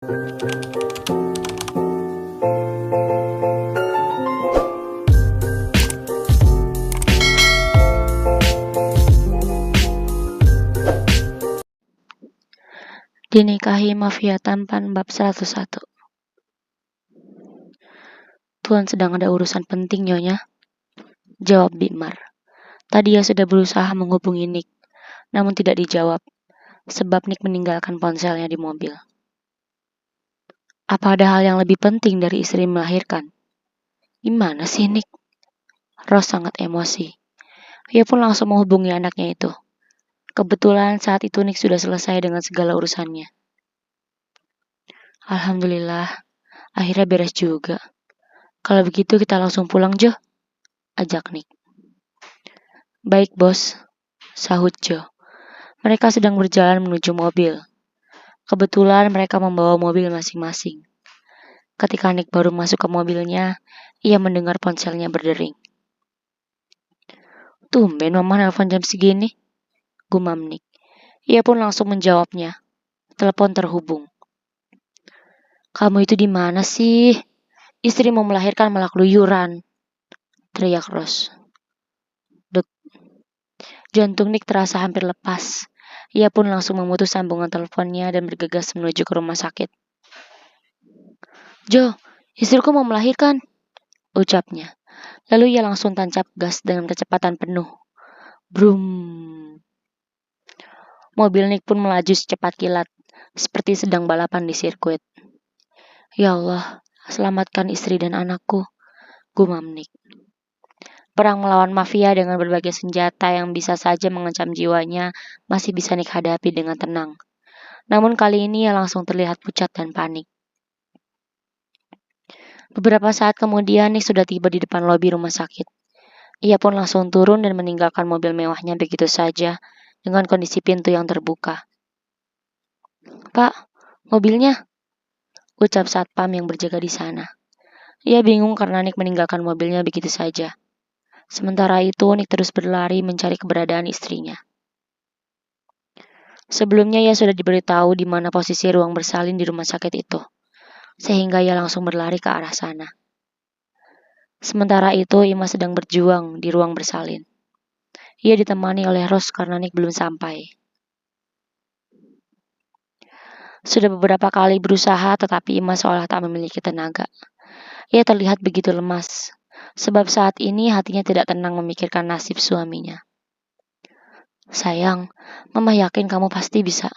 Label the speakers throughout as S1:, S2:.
S1: Dinikahi Mafia Tampan bab 101. Tuan sedang ada urusan penting, Nyonya, jawab Bimar. Tadi ia sudah berusaha menghubungi Nick, namun tidak dijawab, sebab Nick meninggalkan ponselnya di mobil. Apa ada hal yang lebih penting dari istri melahirkan? Gimana sih Nick? Rose sangat emosi. Ia pun langsung menghubungi anaknya itu. Kebetulan saat itu Nick sudah selesai dengan segala urusannya. Alhamdulillah, akhirnya beres juga. Kalau begitu kita langsung pulang, Jo, ajak Nick. Baik, bos, sahut Jo. Mereka sedang berjalan menuju mobil. Kebetulan mereka membawa mobil masing-masing. Ketika Nick baru masuk ke mobilnya, ia mendengar ponselnya berdering. Tumben mama nelpon jam segini, gumam Nick. Ia pun langsung menjawabnya. Telepon terhubung. Kamu itu di mana sih? Istri mau melahirkan malah keluyuran, teriak Rose. Dek. Jantung Nick terasa hampir lepas. Ia pun langsung memutus sambungan teleponnya dan bergegas menuju ke rumah sakit. Jo, istriku mau melahirkan, ucapnya. Lalu ia langsung tancap gas dengan kecepatan penuh. Brum. Mobil Nick pun melaju secepat kilat, seperti sedang balapan di sirkuit. Ya Allah, selamatkan istri dan anakku, gumam Nick. Perang melawan mafia dengan berbagai senjata yang bisa saja mengancam jiwanya masih bisa Nick hadapi dengan tenang. Namun kali ini ia langsung terlihat pucat dan panik. Beberapa saat kemudian Nick sudah tiba di depan lobi rumah sakit. Ia pun langsung turun dan meninggalkan mobil mewahnya begitu saja dengan kondisi pintu yang terbuka. Pak, mobilnya, ucap satpam yang berjaga di sana. Ia bingung karena Nick meninggalkan mobilnya begitu saja. Sementara itu Nick terus berlari mencari keberadaan istrinya. Sebelumnya ia sudah diberitahu di mana posisi ruang bersalin di rumah sakit itu, sehingga ia langsung berlari ke arah sana. Sementara itu Ima sedang berjuang di ruang bersalin. Ia ditemani oleh Rose karena Nick belum sampai. Sudah beberapa kali berusaha tetapi Ima seolah tak memiliki tenaga. Ia terlihat begitu lemas, sebab saat ini hatinya tidak tenang memikirkan nasib suaminya. Sayang, Mama yakin kamu pasti bisa.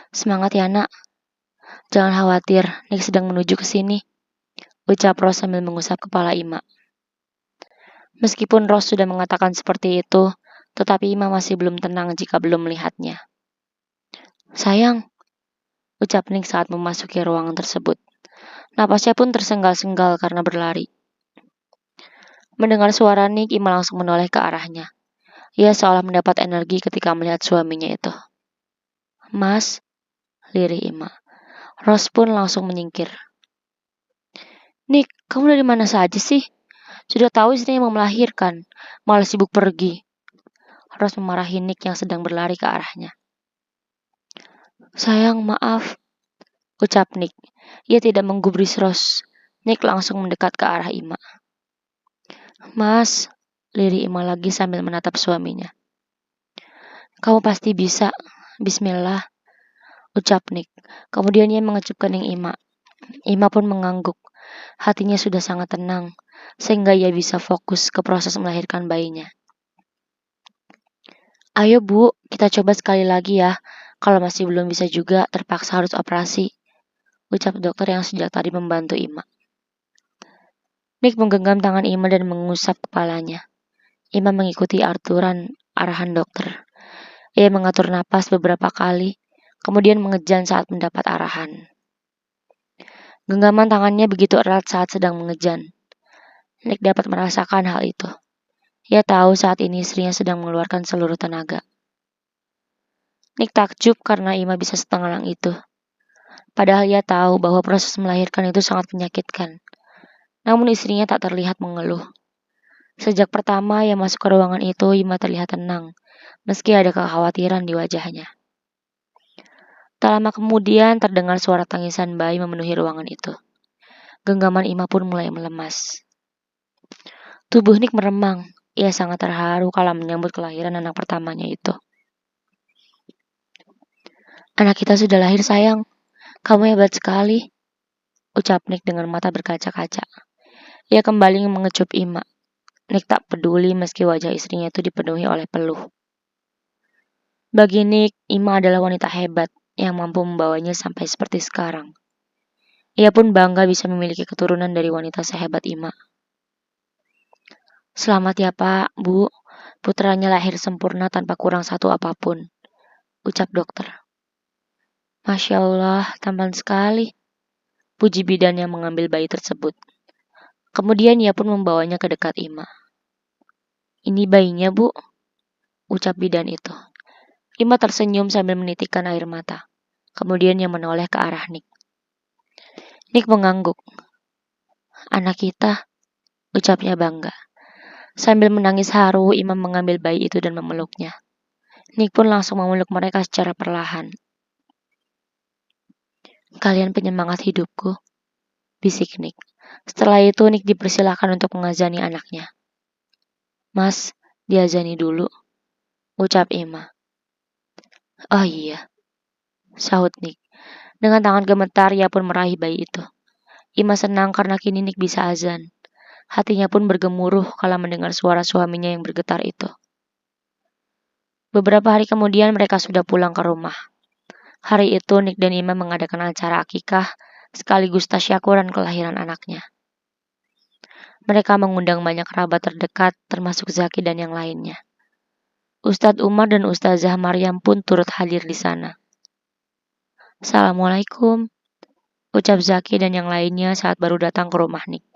S1: Semangat ya nak. Jangan khawatir, Nick sedang menuju ke sini, ucap Rose sambil mengusap kepala Ima. Meskipun Rose sudah mengatakan seperti itu, tetapi Ima masih belum tenang jika belum melihatnya. Sayang, ucap Nick saat memasuki ruangan tersebut. Napasnya pun tersengal-sengal karena berlari. Mendengar suara Nick, Ima langsung menoleh ke arahnya. Ia seolah mendapat energi ketika melihat suaminya itu. Mas, lirih Ima. Rose pun langsung menyingkir. Nick, kamu dari mana saja sih? Sudah tahu istrinya mau melahirkan, malah sibuk pergi. Rose memarahi Nick yang sedang berlari ke arahnya. Sayang, maaf, ucap Nick. Ia tidak menggubris Rose. Nick langsung mendekat ke arah Ima. Mas, lirih Ima lagi sambil menatap suaminya. Kamu pasti bisa, bismillah, ucap Nick. Kemudian ia mengecup kening Ima. Ima pun mengangguk. Hatinya sudah sangat tenang, sehingga ia bisa fokus ke proses melahirkan bayinya. Ayo Bu, kita coba sekali lagi ya. Kalau masih belum bisa juga, terpaksa harus operasi, ucap dokter yang sejak tadi membantu Ima. Nick menggenggam tangan Ima dan mengusap kepalanya. Ima mengikuti aturan arahan dokter. Ia mengatur napas beberapa kali, kemudian mengejan saat mendapat arahan. Genggaman tangannya begitu erat saat sedang mengejan. Nick dapat merasakan hal itu. Ia tahu saat ini istrinya sedang mengeluarkan seluruh tenaga. Nick takjub karena Ima bisa setengalang itu. Padahal ia tahu bahwa proses melahirkan itu sangat menyakitkan. Namun istrinya tak terlihat mengeluh. Sejak pertama ia masuk ke ruangan itu, Ima terlihat tenang, meski ada kekhawatiran di wajahnya. Tak lama kemudian terdengar suara tangisan bayi memenuhi ruangan itu. Genggaman Ima pun mulai melemas. Tubuh Nick meremang. Ia sangat terharu kala menyambut kelahiran anak pertamanya itu. Anak kita sudah lahir, sayang. Kamu hebat sekali, ucap Nick dengan mata berkaca-kaca. Ia kembali mengecup Ima. Nick tak peduli meski wajah istrinya itu dipenuhi oleh peluh. Bagi Nick, Ima adalah wanita hebat yang mampu membawanya sampai seperti sekarang. Ia pun bangga bisa memiliki keturunan dari wanita sehebat Ima. Selamat ya Pak, Bu. Putranya lahir sempurna tanpa kurang satu apapun, ucap dokter. Masya Allah, tampan sekali, puji bidan yang mengambil bayi tersebut. Kemudian ia pun membawanya ke dekat Ima. Ini bayinya, Bu, ucap bidan itu. Ima tersenyum sambil menitikkan air mata. Kemudian ia menoleh ke arah Nick. Nick mengangguk. Anak kita, ucapnya bangga. Sambil menangis haru, Ima mengambil bayi itu dan memeluknya. Nick pun langsung memeluk mereka secara perlahan. Kalian penyemangat hidupku, bisik Nick. Setelah itu Nick dipersilahkan untuk mengazani anaknya. Mas, diazani dulu, ucap Ima. Oh iya, sahut Nick. Dengan tangan gemetar ia pun meraih bayi itu. Ima senang karena kini Nick bisa azan. Hatinya pun bergemuruh kala mendengar suara suaminya yang bergetar itu. Beberapa hari kemudian mereka sudah pulang ke rumah. Hari itu Nick dan Ima mengadakan acara akikah sekaligus tasyakuran kelahiran anaknya. Mereka mengundang banyak kerabat terdekat termasuk Zaki dan yang lainnya. Ustadz Umar dan Ustazah Maryam pun turut hadir di sana. Assalamualaikum, ucap Zaki dan yang lainnya saat baru datang ke rumah Nick.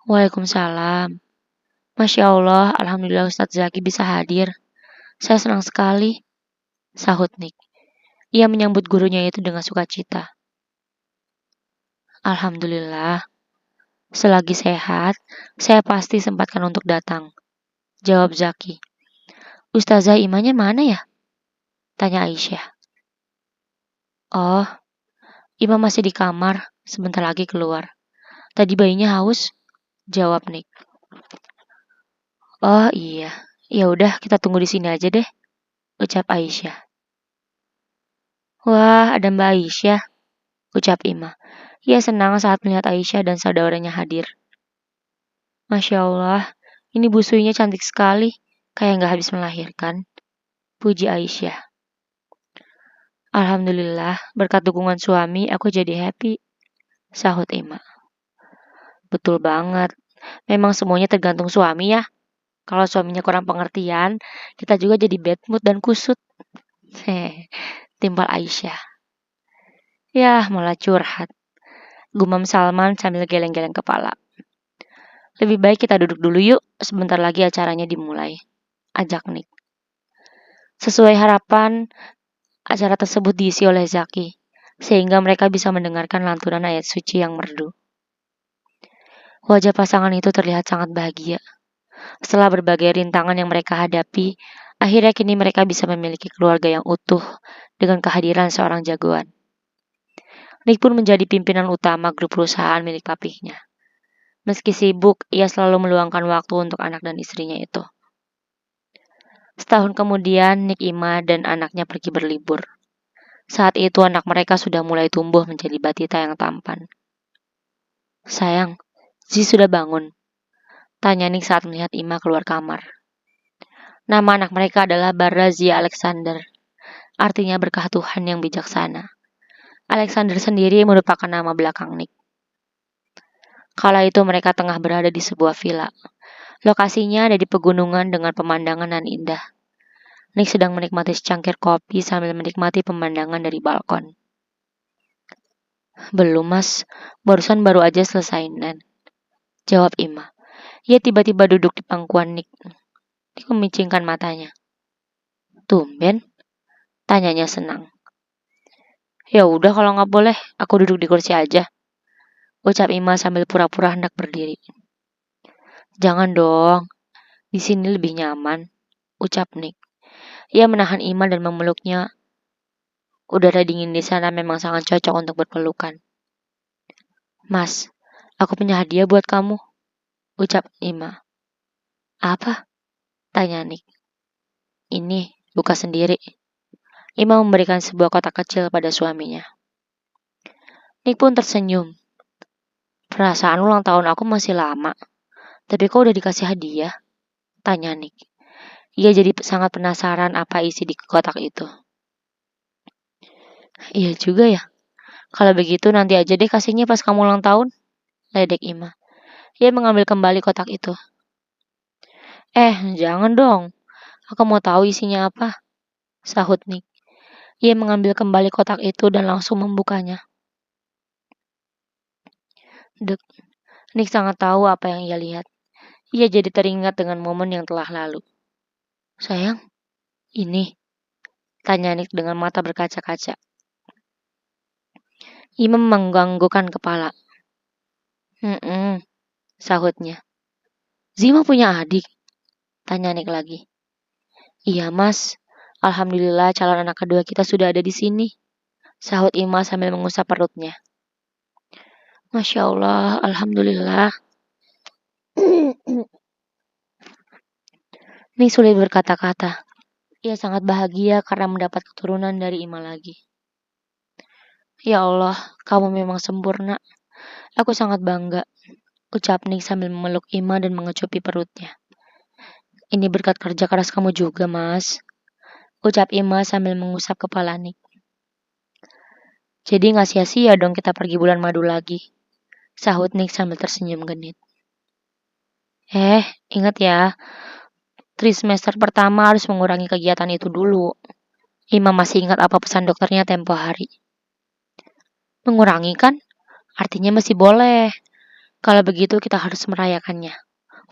S1: Waalaikumsalam. Masya Allah, Alhamdulillah Ustadz Zaki bisa hadir. Saya senang sekali, sahut Nick. Ia menyambut gurunya itu dengan sukacita. Alhamdulillah, selagi sehat, saya pasti sempatkan untuk datang, jawab Zaki. Ustazah Imanya mana ya? Tanya Aisyah. Oh, Ima masih di kamar, sebentar lagi keluar. Tadi bayinya haus, jawab Nick. Oh iya, ya udah kita tunggu di sini aja deh, ucap Aisyah. Wah, ada Mbak Aisyah, ucap Ima. Ia senang saat melihat Aisyah dan saudaranya hadir. Masya Allah, ini busuinya cantik sekali, kayak nggak habis melahirkan, puji Aisyah. Alhamdulillah, berkat dukungan suami, aku jadi happy, sahut Ima. Betul banget, memang semuanya tergantung suami ya. Kalau suaminya kurang pengertian, kita juga jadi bad mood dan kusut. Hehe, timpal Aisyah. Yah, malah curhat. Gumam Salman sambil geleng-geleng kepala. Lebih baik kita duduk dulu yuk, sebentar lagi acaranya dimulai. Ajak Nick. Sesuai harapan, acara tersebut diisi oleh Zaki, sehingga mereka bisa mendengarkan lantunan ayat suci yang merdu. Wajah pasangan itu terlihat sangat bahagia. Setelah berbagai rintangan yang mereka hadapi, akhirnya kini mereka bisa memiliki keluarga yang utuh dengan kehadiran seorang jagoan. Nick pun menjadi pimpinan utama grup perusahaan milik papihnya. Meski sibuk, ia selalu meluangkan waktu untuk anak dan istrinya itu. Setahun kemudian, Nick, Ima, dan anaknya pergi berlibur. Saat itu anak mereka sudah mulai tumbuh menjadi batita yang tampan. Sayang, Zi sudah bangun? Tanya Nick saat melihat Ima keluar kamar. Nama anak mereka adalah Barra Zia Alexander, artinya berkah Tuhan yang bijaksana. Alexander sendiri merupakan nama belakang Nick. Kala itu mereka tengah berada di sebuah villa. Lokasinya ada di pegunungan dengan pemandangan yang indah. Nick sedang menikmati secangkir kopi sambil menikmati pemandangan dari balkon. Belum mas, baru aja selesai Nen, jawab Ima. Ia tiba-tiba duduk di pangkuan Nick. Nick memicingkan matanya. Tumben? Tanyanya senang. Ya udah kalau nggak boleh, aku duduk di kursi aja, ucap Ima sambil pura-pura hendak berdiri. Jangan dong, di sini lebih nyaman, ucap Nick. Ia menahan Ima dan memeluknya. Udara dingin di sana memang sangat cocok untuk berpelukan. Mas, aku punya hadiah buat kamu, ucap Ima. Apa? Tanya Nick. Ini, buka sendiri. Ima memberikan sebuah kotak kecil pada suaminya. Nick pun tersenyum. Perasaan ulang tahun aku masih lama, tapi kok udah dikasih hadiah? Tanya Nick. Ia jadi sangat penasaran apa isi di kotak itu. Iya juga ya. Kalau begitu nanti aja deh kasihnya pas kamu ulang tahun, ledek Ima. Ia mengambil kembali kotak itu. Jangan dong. Aku mau tahu isinya apa, sahut Nick. Ia mengambil kembali kotak itu dan langsung membukanya. Dek, Nick sangat tahu apa yang ia lihat. Ia jadi teringat dengan momen yang telah lalu. Sayang, ini, tanya Nick dengan mata berkaca-kaca. Ima mengganggukan kepala. Sahutnya. Zima punya adik? Tanya Nick lagi. Iya mas, alhamdulillah calon anak kedua kita sudah ada di sini. Sahut Ima sambil mengusap perutnya. Masya Allah, alhamdulillah. Nick sulit berkata-kata. Ia sangat bahagia karena mendapat keturunan dari Ima lagi. Ya Allah, kamu memang sempurna. Aku sangat bangga, ucap Nick sambil memeluk Ima dan mengecupi perutnya. Ini berkat kerja keras kamu juga, mas. Ucap Ima sambil mengusap kepala Nick. Jadi gak sia-sia dong kita pergi bulan madu lagi. Sahut Nick sambil tersenyum genit. Ingat ya, trimester pertama harus mengurangi kegiatan itu dulu. Ima masih ingat apa pesan dokternya tempo hari. Mengurangi kan? Artinya masih boleh. Kalau begitu kita harus merayakannya.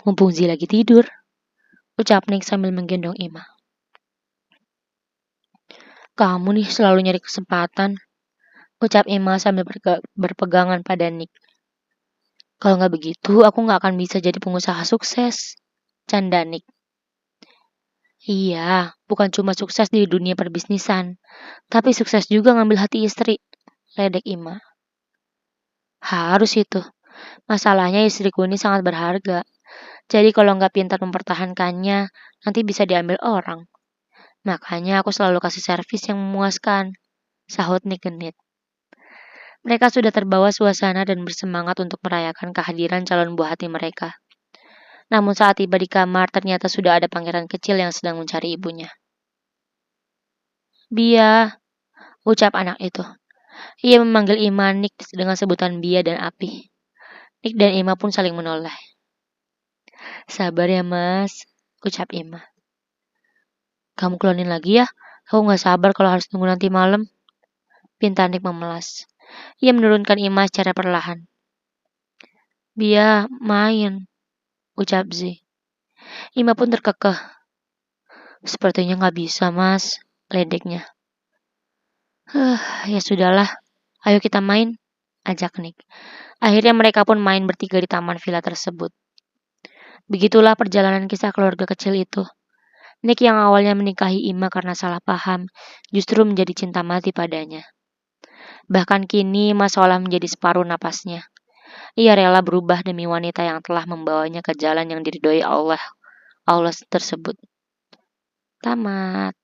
S1: Mumpung Zi lagi tidur. Ucap Nick sambil menggendong Ima. Kamu nih selalu nyari kesempatan. Ucap Ima sambil berpegangan pada Nick. Kalau nggak begitu, aku nggak akan bisa jadi pengusaha sukses. Canda Nick. Iya, bukan cuma sukses di dunia perbisnisan, tapi sukses juga ngambil hati istri. Ledek Ima. Harus itu. Masalahnya istriku ini sangat berharga. Jadi kalau nggak pintar mempertahankannya, nanti bisa diambil orang. Makanya aku selalu kasih servis yang memuaskan. Sahut Nick genit. Mereka sudah terbawa suasana dan bersemangat untuk merayakan kehadiran calon buah hati mereka. Namun saat tiba di kamar, ternyata sudah ada pangeran kecil yang sedang mencari ibunya. Bia, ucap anak itu. Ia memanggil Ima Nick dengan sebutan Bia dan Api. Nick dan Ima pun saling menoleh. Sabar ya mas, ucap Ima. Kamu klonin lagi ya? Aku gak sabar kalau harus tunggu nanti malam. Pinta Nick memelas. Ia menurunkan Ima secara perlahan. Bia, main, ucap Z. Ima pun terkekeh. Sepertinya gak bisa mas, ledeknya. Ya sudahlah, ayo kita main, ajak Nick. Akhirnya mereka pun main bertiga di taman villa tersebut. Begitulah perjalanan kisah keluarga kecil itu. Nick yang awalnya menikahi Ima karena salah paham, justru menjadi cinta mati padanya. Bahkan kini Ima seolah menjadi separuh napasnya. Ia rela berubah demi wanita yang telah membawanya ke jalan yang diridhoi Allah tersebut. Tamat.